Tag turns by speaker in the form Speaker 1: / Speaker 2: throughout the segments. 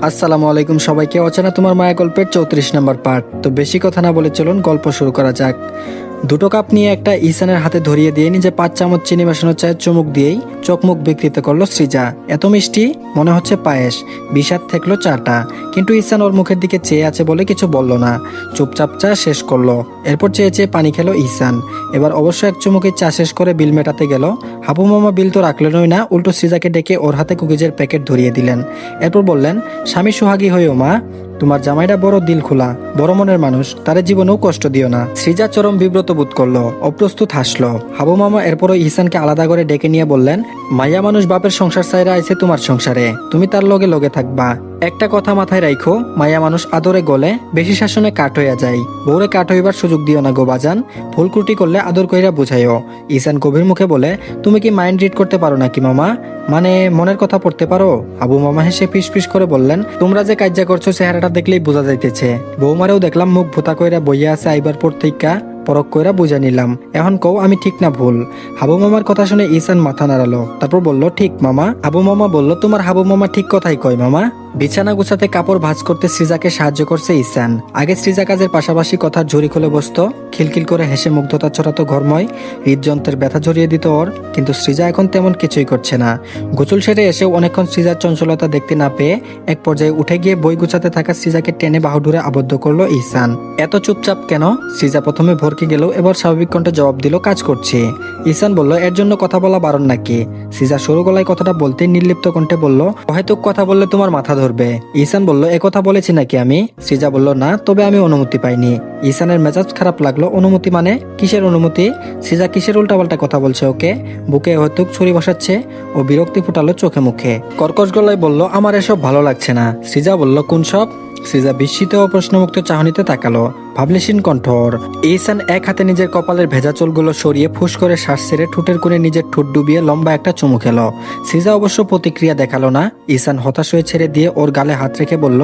Speaker 1: আসসালামু আলাইকুম সবাইকে। অচেনা তোমার মায়া গল্পের 34 নম্বর পার্ট। তো বেশি কথা না বলে চলুন গল্প শুরু করা যাক। দুটো কাপ নিয়ে একটা ঈশানের হাতে ধরিয়ে দিয়ে নিজে 5 চামচ চিনি মেশানো চায়ের চুমুক দিয়েই চোখ মুখ বিকৃত করলো সৃজা। এত মিষ্টি, মনে হচ্ছে পায়েস। বিষাদ থাকলো চাটা, কিন্তু ঈশান ওর মুখের দিকে চেয়ে আছে বলে কিছু বলল না, চুপচাপ চা শেষ করলো। এরপর চেয়ে চেয়ে পানি খেলো ঈশান। এবার অবশ্য এক চুমুকে চা শেষ করে বিল মেটাতে গেল। হাবু মামা বিল তো রাখলেনই না, উল্টো সৃজাকে ডেকে ওর হাতে কুকিজের প্যাকেট ধরিয়ে দিলেন। এরপর বললেন, স্বামী সোহাগী হইও মা, তোমার জামাইটা বড় দিল খোলা, বড় মনের মানুষ, তারে জীবনেও কষ্ট দিও না। সৃজা চরম বিব্রত বোধ করলো, অপ্রস্তুত হাসলো। হাবু মামা এরপরও ঈশানকে আলাদা করে ডেকে নিয়ে বললেন, মাইয়া মানুষ বাপের সংসার ছাইরা আইছে তোমার সংসারে, তুমি তার লগে লগে থাকবা। একটা কথা মাথায় রাখো, মাইয়া মানুষ আদরে গলে বেশি শাসনে কাঠ হইয়া যায়। বউরে কাঠ হইবার সুযোগ দিও না গো বাজান, ভুল ত্রুটি করলে আদর কইরা বুঝাইও। ঈশান গভীর মুখে বলে, তুমি কি মাইন্ড রিড করতে পারো নাকি মামা? মানে মনের কথা পড়তে পারো? আবু মামা হেসে ফিস ফিস করে বললেন, তোমরা যে কাজ্জা করছো চেহারাটা দেখলেই বোঝা যাইতেছে। বৌমারেও দেখলাম মুখ ভোতা কইরা বইয়া আছে আইবার পর থেকে পরক কইরা বুঝা নিলাম। এখন কও আমি ঠিক না ভুল? হাবু মামার কথা শুনে ঈশান মাথা নাড়ালো, তারপর বলল, ঠিক মামা। হাবু মামা বলল, তোমার হাবু মামা ঠিক কথাই কয় মামা। বিছানা গুছাতে কাপড় ভাঁজ করতে সৃজাকে সাহায্য করছে ঈশান। আগে সৃজা কাজের পাশাপাশি কথার ঝুড়ি খুলে বসতো, খিলখিল করে হেসে মুগ্ধতা ছড়াতো ঘরময়, হৃদযন্ত্রের ব্যথা জড়িয়ে দিত ওর। কিন্তু সৃজা এখন তেমন কিছুই করছে না। গোসল সেরে এসেও অনেকক্ষণ সৃজার চঞ্চলতা দেখতে না পেয়ে এক পর্যায়ে উঠে গিয়ে বই গুছাতে থাকা সৃজাকে টেনে বাহুডুরে আবদ্ধ করলো ঈশান। এত চুপচাপ কেন? সৃজা প্রথমে ভরকে গেল, এবার স্বাভাবিক কণ্ঠে জবাব দিল, কাজ করছি। ঈশান বলল, এর জন্য কথা বলা বারণ নাকি? সৃজা সরু গলায় কথাটা বলতে নির্লিপ্ত কণ্ঠে বলল, হয়তো কথা বললে তোমার মাথা ধরবে। ঈশান বলল, একথা বলেছি নাকি আমি? সৃজা বলল, না, তবে আমি অনুমতি পাইনি। ঈশানের মেজাজ খারাপ লাগলো। অনুমতি মানে? কিসের অনুমতি? সৃজা কিসের উল্টাপাল্টা কথা বলছে ওকে? বুকে হয়তো ছুরি বসাচ্ছে। ও বিরক্তি ফুটালো চোখে মুখে, কর্কশ গলায় বলল, আমার এসব ভালো লাগছে না। সৃজা বলল, কোন সব? সৃজা বিস্মিত ও প্রশ্নমুক্ত চাহনিতে তাকালো, ভাবলেশীন কণ্ঠ ওর। ঈশান এক হাতে নিজের কপালের ভেজা চুলগুলো সরিয়ে ফুস করে শ্বাস ছেড়ে ঠোঁটের কোণে নিজের ঠোঁট ডুবিয়ে লম্বা একটা চুমু খেলো। সৃজা অবশ্য প্রতিক্রিয়া দেখালো না। ঈশান হতাশ হয়ে ছেড়ে দিয়ে ওর গালে হাত রেখে বলল,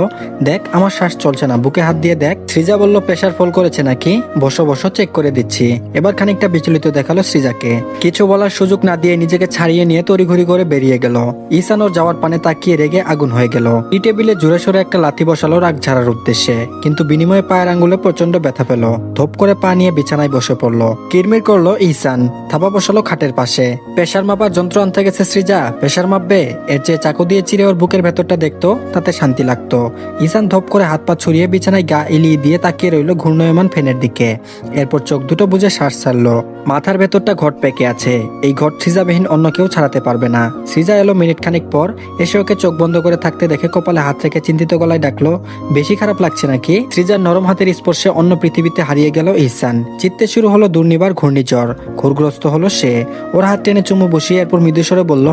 Speaker 1: দেখ আমার শ্বাস চলছে না, বুকে হাত দিয়ে দেখ। সৃজা বলল, প্রেশার ফল করেছে নাকি? বসো বসো, চেক করে দিচ্ছি। এবার খানিকটা বিচলিত দেখালো সৃজাকে। কিছু বলার সুযোগ না দিয়ে নিজেকে ছাড়িয়ে নিয়ে তড়িঘড়ি করে বেরিয়ে গেল। ঈশান ওর যাওয়ার পানে তাকিয়ে রেগে আগুন হয়ে গেল। টি টেবিলে জোরে সোরে একটা লাথি বসালো রাগ ঝাড়ার উদ্দেশ্যে, কিন্তু বিনিময়ে পায়ের আঙ্গুলে প্রচন্ড ব্যথা পেল। ধপ করে পা নিয়ে বিছানায় বসে পড়লো। কিরমির করলো ঈশান, থাপা বসালো খাটের পাশে। প্রেশার মাপার যন্ত্র আনতে গেছে সৃজা? প্রেশার মাপবে? এর চেয়ে চাকু দিয়ে চিরে ওর বুকের ভেতরটা দেখতো, তাতে শান্তি লাগতো। ঈশান ধপ করে হাত পা ছড়িয়ে বিছানায় গা এলিয়ে দিয়ে তাকিয়ে রইল ঘূর্ণয়মান ফ্যানের দিকে। এরপর চোখ দুটো বুঝে শ্বাস ছাড়লো। মাথার ভেতরটা ঘট পেকে আছে। এই ঘট সৃজাবিহীন অন্য কেউ ছাড়াতে পারবে না। সৃজা এলো মিনিট খানিক পর। এসে ওকে চোখ বন্ধ করে থাকতে দেখে কপালে হাত রেখে চিন্তিত গলায় ডাকলো, বেশি খারাপ লাগছে নাকি? সৃজার নরম হাতের স্পর্শে অন্য পৃথিবীতে হারিয়ে গেল ঈশান। চিত্তে শুরু হলো দুর্নিবার ঘূর্ণিঝড়। ঘোরগ্রস্ত হলো সে। ওর হাত টেনে চুমু বসিয়ে এরপর মৃদুস্বরে বলল,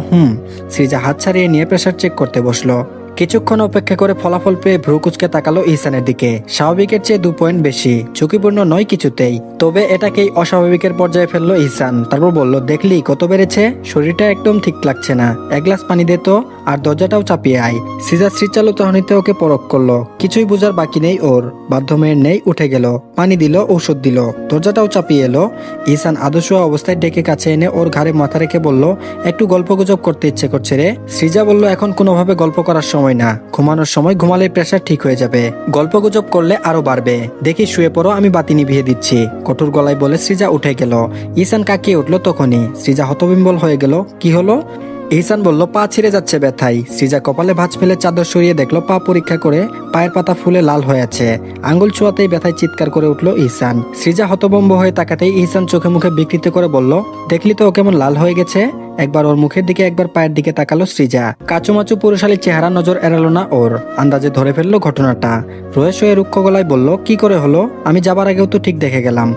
Speaker 1: সৃজা হাত ছাড়িয়ে নিয়ে প্রেসার চেক করতে বসলো। কিছুক্ষণ অপেক্ষা করে ফলাফল পেয়ে ভ্রু কুচকে তাকালো ঈশানের দিকে। স্বাভাবিকের চেয়ে 2 পয়েন্ট বেশি, ঝুঁকিপূর্ণ নয় কিছুতেই। তবে এটাকেই অস্বাভাবিকের পর্যায়ে ফেললো ঈশান। তারপর বলল, দেখলি কত বেড়েছে? শরীরটা একদম ঠিক লাগছে না, এক গ্লাস পানি দে তো, আর দরজাটাও চাপিয়ে আয়। সৃজা শ্রীচালু চাহনিতে ওকে পরখ করলো। কিছুই বোঝার বাকি নেই ওর। বাধ্যমের নেই, উঠে গেল, পানি দিল, ঔষধ দিল, দরজাটাও চাপিয়ে এলো। ঈশান আদর্শ অবস্থায় ডেকে কাছে এনে ওর ঘাড়ে মাথা রেখে বলল, একটু গল্প গুজব করতে ইচ্ছে করছে রে। সৃজা বলল, এখন কোনোভাবে গল্প করার সময় না, ঘুমানোর সময় ঘুমালে প্রেসার ঠিক হয়ে যাবে, গল্প গুজব করলে আরো বাড়বে। দেখি শুয়ে পড়ো, আমি বাতি নিভিয়ে দিচ্ছি, কঠোর গলায় বলে সৃজা উঠে গেল। ঈশান কাকিয়ে উঠলো তখনই। সৃজা হতবিম্বল হয়ে গেল, কি হলো? ঈশান বলল, পা ছিঁড়ে যাচ্ছে ব্যথায়। সৃজা কপালে ভাঁজ ফেলে চাদর সরিয়ে দেখলো পা পরীক্ষা করে পায়ের পাতা ফুলে লাল হয়ে আছে। আঙ্গুল ছোঁয়াতেই ব্যথায় চিৎকার করে উঠলো ঈশান। সৃজা হতভম্ব হয়ে তাকাতেই ঈশান চোখে মুখে বিকৃত করে বলল, দেখলি তো ও কেমন লাল হয়ে গেছে। একবার ওর মুখের দিকে একবার পায়ের দিকে তাকালো সৃজা। কাচুমাচু পুরুষালী চেহারা নজর এড়ালো না ওর। আন্দাজে ধরে ফেললো ঘটনাটা। রয়ে শোয়ে রুক্ষ গলায় বলল, কি করে হলো? আমি যাবার আগেও তো ঠিক দেখে গেলাম।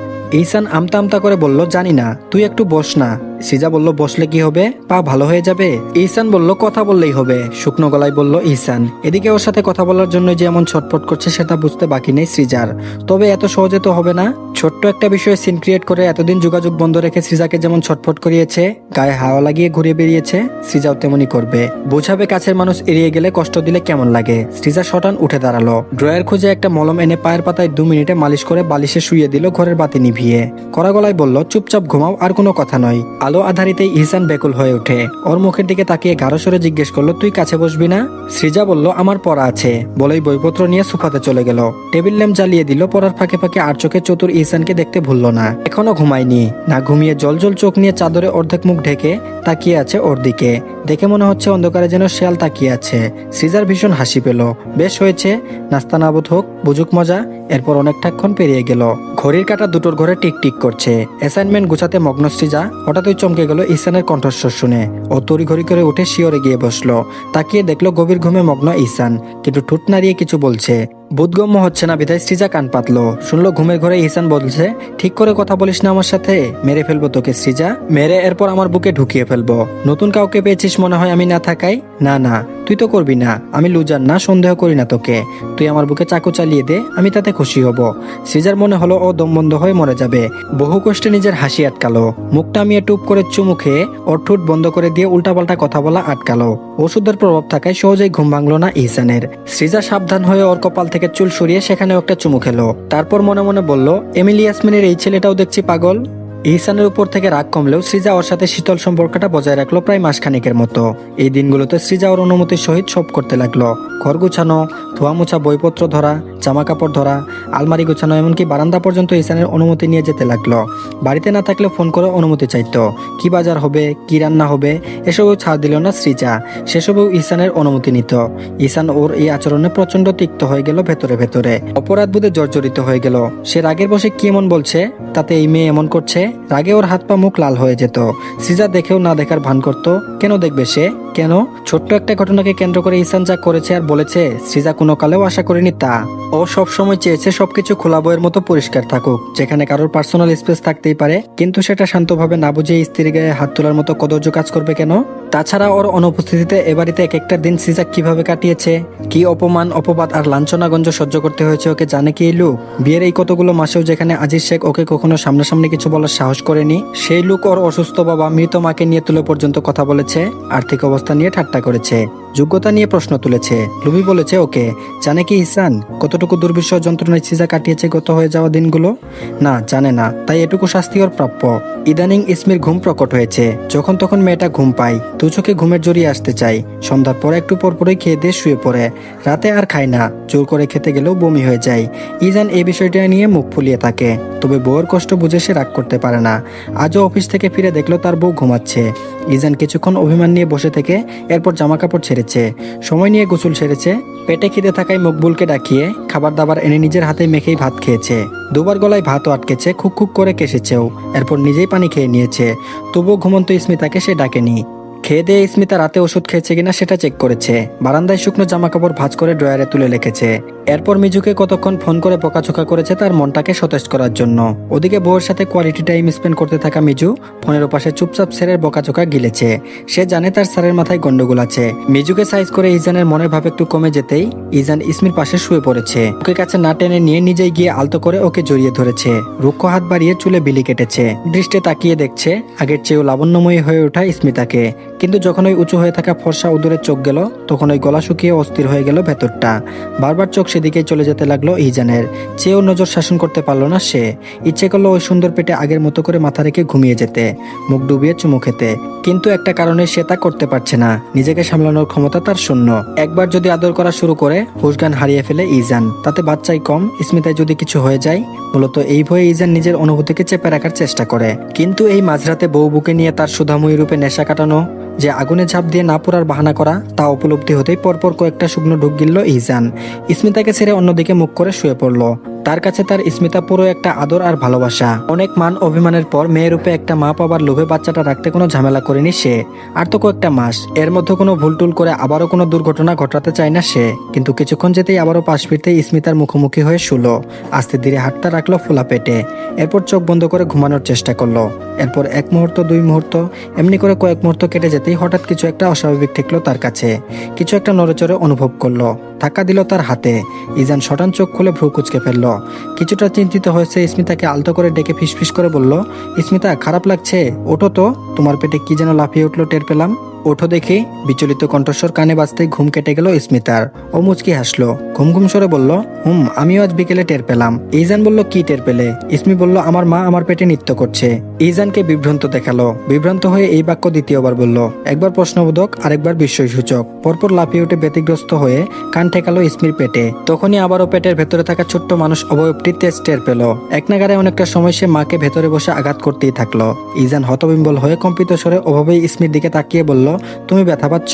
Speaker 1: ঈশান আমতা আমতা করে বলল, জানি না, তুই একটু বস না। সৃজা বলল, বসলে কি হবে? পা ভালো হয়ে যাবে। ঈশান বলল, কথা বললেই হবে, শুকনো গলায় বলল ঈশান। এদিকে ওর সাথে কথা বলার জন্য যে এমন ছটফট করছে সেটা বুঝতে বাকি নেই সৃজার। তবে এত সহজে তো হবে না। ছোট্ট একটা বিষয়ে সিন ক্রিয়েট করে এতদিন যোগাযোগ বন্ধ রেখে সৃজাকে যেমন ছটফট করিয়েছে, গায়ে হাওয়া লাগিয়ে ঘুরে বেরিয়েছে, সৃজাও তেমনি করবে। বোঝাবে কাছের মানুষ এড়িয়ে গেলে কষ্ট দিলে কেমন লাগে। সৃজা শটান উঠে দাঁড়ালো। ড্রয়ার খুঁজে একটা মলম এনে পায়ের পাতায় 2 মিনিটে মালিশ করে বালিশে শুয়ে দিল ঘরের বাতি নিভিয়ে। উঠিয়ে। কড়া গলায় বলল, চুপচাপ ঘুমাও, আর কোনো কথা নয়। আলো আধারিতেই ইহসান বেকুল হয়ে ওঠে। ওর মুখের দিকে তাকিয়ে গাঢ় স্বরে জিজ্ঞেস করলো, তুই কাছে বসবি না? সৃজা বলল, আমার পড়া আছে বলেই বইপত্র নিয়ে সোফাতে চলে গেল। টেবিল ল্যাম্প জ্বালিয়ে দিল। পড়ার ফাঁকে ফাঁকে আর চোখে চতুর ইহসানকে দেখতে ভুলল না। এখনো ঘুমায়নি, না ঘুমিয়ে জলজল চোখ নিয়ে চাদরে অর্ধেক মুখ ঢেকে তাকিয়ে আছে ওর দিকে। দেখে মনে হচ্ছে অন্ধকারে যেন শেয়াল তাকিয়ে আছে। সৃজার ভীষণ হাসি পেল। বেশ হয়েছে, নাস্তা নাবুদ হোক, বুঝুক মজা। এরপর অনেকটাক্ষণ পেরিয়ে গেল। ঘড়ির কাঁটা দুটোর ঘরে টিক টিক করছে। অ্যাসাইনমেন্ট গুছাতে মগ্ন সৃজা হঠাৎই চমকে গেল ইহসানের কণ্ঠস্বর শুনে। ও তড়িঘড়ি করে উঠে শিওরে গিয়ে বসলো। তাকিয়ে দেখলো গভীর ঘুমে মগ্ন ইহসান, কিন্তু ঠোঁট নাড়িয়ে কিছু বলছে। বোধগম্য হচ্ছে না বিধায় সৃজা কান পাতলো। শুনলো ঘুমের ঘরে ইহসান বলছে, ঠিক করে কথা বলিস না আমার সাথে, মেরে ফেলবো তোকে সৃজা, মেরে এরপর আমার বুকে ঢুকিয়ে ফেলবো। নতুন কাউকে পেয়েছিস মনে হয় আমি না থাকাই? না না, তুই তো করবি না, আমি লুজার না, সন্দেহ করি না তোকে। তুই আমার বুকে চাকু চালিয়ে দে, আমি তাতে খুশি হব। সৃজার মনে হলো ও দম বন্ধ হয়ে মরে যাবে। বহু কষ্টে নিজের হাসি আটকালো। মুখটা আমি টুপ করে চুমু খেয়ে ওর ঠোঁট বন্ধ করে দিয়ে উল্টাপাল্টা কথা বলা আটকালো। ওষুধের প্রভাব থাকায় সহজেই ঘুম ভাঙলো না ইহসানের। সৃজা সাবধান হয়ে ওর কপাল থেকে চুল সরিয়ে সেখানেও একটা চুমু খেলো। তারপর মনে মনে বলল, এমিলি ইয়াসমিনের এই ছেলেটাও দেখছি পাগল। ইহসানের উপর থেকে রাগ কমলেও সৃজা ওর সাথে শীতল সম্পর্কটা বজায় রাখলো প্রায় মাসখানেকের মতো। এই দিনগুলোতে সৃজা ওর অনুমতির সহিত সব করতে লাগলো। ঘর গুছানো, ধোয়া মোছা, বইপত্র ধরা, জামা কাপড় ধরা, আলমারি গুছানো, এমনকি বারান্দা পর্যন্ত ইহসানের অনুমতি নিয়ে যেতে লাগলো। বাড়িতে না থাকলে ফোন করে অনুমতি চাইতো। কি বাজার হবে, কি রান্না হবে, এসবও ছাড় দিল না সৃজা। সেসবেও ইহসানের অনুমতি নিত। ইহসান ওর এই আচরণে প্রচন্ড তিক্ত হয়ে গেল ভেতরে ভেতরে। অপরাধ বোধে জর্জরিত হয়ে গেল। সে রাগের বসে কি এমন বলছে, তাতে এই মেয়ে এমন করছে। রাগে ওর হাত পা মুখ লাল হয়ে যেত। সৃজা দেখেও না দেখার ভান করত। কেন দেখবে সে? কেন? ছোট্ট একটা ঘটনাকে কেন্দ্র করে ইহসান যা করেছে আর বলেছে, সৃজা কোনো কালেও আশা করেনি তা। ও সবসময় চেয়েছে সবকিছু খোলা বইয়ের মতো পরিষ্কার থাকুক, যেখানে কারোর পার্সোনাল স্পেস থাকতেই পারে। কিন্তু সেটা শান্তভাবে না বুঝে স্ত্রীর গায়ে হাত তোলার মতো কদর্য কাজ করবে কেন? তাছাড়া ওর অনুপস্থিতিতে এ বাড়িতে এক একটা দিন সৃজা কিভাবে কাটিয়েছে, কি অপমান, অপবাদ আর লাঞ্ছনাগঞ্জ সহ্য করতে হয়েছে ওকে, জানে কি এই লোক? বিয়ের এই কতগুলো মাসেও যেখানে আজিজ শেখ ওকে কখনো সামনাসামনি কিছু বলার সাহস করেনি, সেই লোক ওর অসুস্থ বাবা, মৃত মাকে নিয়ে তুলে পর্যন্ত কথা বলেছে। আর্থিক অবস্থা নিয়ে ঠাট্টা করেছে, যোগ্যতা নিয়ে প্রশ্ন তুলেছে, লুবি বলেছে ওকে। জানে কি ইহসান কতটুকু দুর্বিষহ যন্ত্রণায় সৃজা কাটিয়েছে গত হয়ে যাওয়া দিনগুলো? না, জানে না। তাই এটুকু শাস্তি ওর প্রাপ্য। ইদানিং ইসমির ঘুম প্রকট হয়েছে। যখন তখন মেয়েটা ঘুম পায়, দু চোখে ঘুমের জড়িয়ে আসতে চাই। সন্ধ্যার পর একটু পরপরই খেয়ে দিয়ে শুয়ে পড়ে। রাতে আর খায় না, জোর করে খেতে গেলেও বমি হয়ে যায়। ইজান এই বিষয়টা নিয়ে মুখ ফুলিয়ে থাকে। তবে বউয়ের কষ্ট বুঝে সে রাগ করতে পারে না। আজও অফিস থেকে ফিরে দেখলো তার বউ ঘুমাচ্ছে। ইজান কিছুক্ষণ অভিমান নিয়ে বসে থেকে এরপর জামা কাপড় ছেড়েছে, সময় নিয়ে গোসল সেরেছে। পেটে খিদে থাকায় মকবুলকে ডাকিয়ে খাবার দাবার এনে নিজের হাতে মেখেই ভাত খেয়েছে। দুবার গলায় ভাতও আটকেছে, খুক খুক করে কেসেছেও। এরপর নিজেই পানি খেয়ে নিয়েছে। তবুও ঘুমন্ত স্মিতাকে সে ডাকেনি। খেয়ে দিয়ে স্মিতা রাতে ওষুধ খেয়েছে কিনা সেটা চেক করেছে। বারান্দায় শুকনো জামা কাপড় ভাঁজ করে ড্রয়ারে তুলে রেখেছে। এরপর মিজুকে কতক্ষণ ফোন করে বকাঝকা করেছে তার মনটাকে সতেজ করার জন্য। ওদিকে বউয়ের সাথে কোয়ালিটি টাইম স্পেন্ড করতে থাকা মিজু ফোনের ওপাশে চুপচাপ স্যারের বকাঝকা গিলেছে। সে জানে তার স্যারের মাথায় গন্ডগোল আছে। মিজুকে সাইজ করে ইজানের মনের ভাব একটু কমে যেতেই ইজান ইসমির পাশে শুয়ে পড়েছে। ওকে কাছে না টেনে নিয়ে নিজেই গিয়ে আলতো করে ওকে জড়িয়ে ধরেছে। রুক্ষ হাত বাড়িয়ে চুলে বিলি কেটেছে। দৃষ্টে তাকিয়ে দেখছে আগের চেয়েও লাবণ্যময়ী হয়ে ওঠা স্মিতাকে। কিন্তু যখন ওই উঁচু হয়ে থাকা ফর্সা উদরের চোখ গেল, তখন ওই গলা শুকিয়ে অস্থির হয়ে গেল ভেতরটা। বারবার চোখ সেদিকেই চলে যেতে লাগলো ইজানের। চেয়েও নজর শাসন করতে পারলো না সে। ইচ্ছে করলো ওই সুন্দর পেটে আগের মতো করে মাথা রেখে ঘুমিয়ে যেতে, মুখ ডুবিয়ে চুমু খেতে। কিন্তু একটা কারণে সে তা করতে পারছে না। নিজেকে সামলানোর ক্ষমতা তার শূন্য। একবার যদি আদর করা শুরু করে হুশজ্ঞান হারিয়ে ফেলে ইজান। তাতে বাচ্চাই কম, স্মিতায় যদি কিছু হয়ে যায়। মূলত এই ভয়ে ইজান নিজের অনুভূতিকে চেপে রাখার চেষ্টা করে। কিন্তু এই মাঝরাতে বউ বুকে নিয়ে তার সুধাময়ী রূপে নেশা কাটানো, যে আগুনে ঝাঁপ দিয়ে না পোড়ার বাহানা করা, তা উপলব্ধি হতেই পরপর কয়েকটা শুকনো ঢুক গিলল ইজান। স্মিতাকে ছেড়ে অন্যদিকে মুখ করে শুয়ে পড়ল। তার কাছে তার স্মিতা পুরো একটা আদর আর ভালোবাসা। অনেক মান অভিমানের পর মেয়ের রূপে একটা মা পাবার লোভে বাচ্চাটা রাখতে কোনো ঝামেলা করেনি সে। আর তো কয়েকটা মাস, এর মধ্যে কোনো ভুলটুল করে আবারও কোনো দুর্ঘটনা ঘটাতে চায় না সে। কিন্তু কিছুক্ষণ যেতেই আবারও পাশ ফিরতেই স্মিতার মুখোমুখি হয়ে শুলো। আস্তে ধীরে হাতটা রাখলো ফোলা পেটে। এরপর চোখ বন্ধ করে ঘুমানোর চেষ্টা করলো। এরপর এক মুহূর্ত, দুই মুহূর্ত, এমনি করে কয়েক মুহূর্ত কেটে যেতেই হঠাৎ কিছু একটা অস্বাভাবিক ঠেকলো তার কাছে। কিছু একটা নড়েচড়ে অনুভব করলো। ধাক্কা দিল তার হাতে। ইজান শটান চোখ খুলে ভ্রু কুঁচকে ফেললো। কিছুটা চিন্তিত হয়েছে স্মিতাকে আলতো করে ডেকে ফিসফিস করে বলল, স্মিতা খারাপ লাগছে, ওঠো তো, তোমার পেটে কি যেন লাফিয়ে উঠলো টের পেলাম। ওঠো দেখি। বিচলিত কণ্ঠস্বর কানে বাজতেই ঘুম কেটে গেল স্মিতার। ও মুচকি হাসলো, ঘুম ঘুম সরে বলল, আমিও আজ বিকেলে টের পেলাম। ইজান বলল, কি টের পেলে? ইসমি বলল, আমার মা আমার পেটে নৃত্য করছে। ইজানকে বিভ্রান্ত দেখালো। বিভ্রান্ত হয়ে এই বাক্য দ্বিতীয়বার বলল, একবার প্রশ্নবোধক আরেকবার বিস্ময়সূচক। পরপর লাফিয়ে উঠে ব্যতিগ্রস্ত হয়ে কান ঠেকালো ইসমির পেটে। তখনই আবারও পেটের ভেতরে থাকা ছোট্ট মানুষ অবয়বটি তেজ টের পেল। এক নাগারে অনেকটা সময় সে মাকে ভেতরে বসে আঘাত করতেই থাকলো। ইজান হতবিম্বল হয়ে কম্পিত স্বরে ওভাবেই ইসমির দিকে তাকিয়ে বলল, তুমি ব্যথা পাচ্ছ?